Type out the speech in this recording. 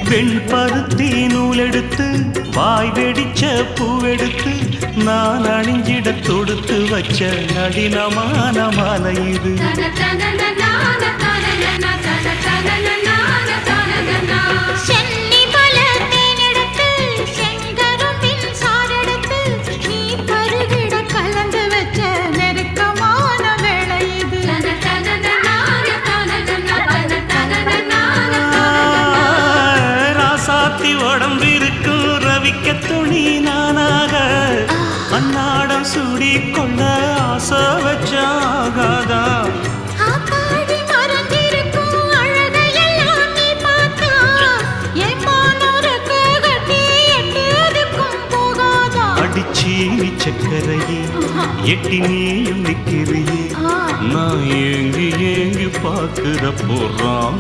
வெண்பருத்தி நூலெடுத்து வாய் வெடிச்ச பூவெடுத்து நான் அணிஞ்சிட தொடுத்து வச்ச நடினமான மாலை இது. உடம்பிருக்கும் ரவிக்க துணி நானாக அன்னாடம் சூடி கொள்ள ஆசை வச்சாகாதா. அடிச்சி சக்கரையே எட்டி நீயும் நிக்கிறியே நான் ஏங்கி ஏங்கி பார்க்கிற போறான்.